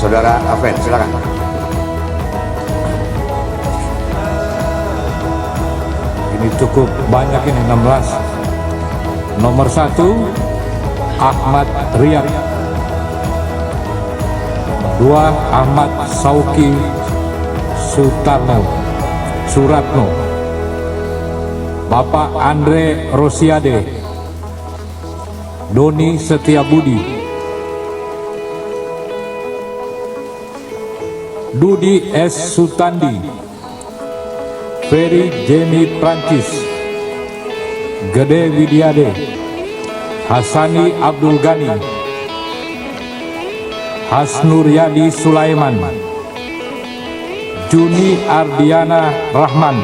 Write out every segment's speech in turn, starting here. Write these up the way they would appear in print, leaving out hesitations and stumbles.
Saudara Afen, silakan. Ini cukup banyak ini, 16. Nomor 1 Ahmad Riyad, 2 Ahmad Sauki Suratno, Bapak Andre Rosiade, Doni Setiabudi, Dudi S. Sutandi, Ferry Jenny Prancis, Gede Widiade, Hasani Abdul Ghani, Hasnur Yadi Sulaiman, Juni Ardiana Rahman,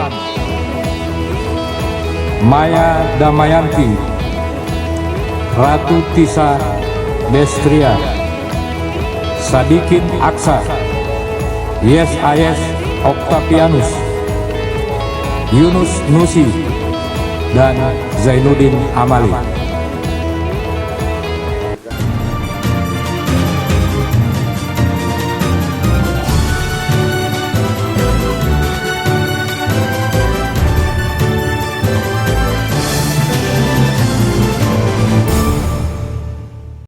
Maya Damayanti, Ratu Tisa Destria, Sadikin Aksa, Yes Ayes Octavianus, Yunus Nusi, dan Zainuddin Amali.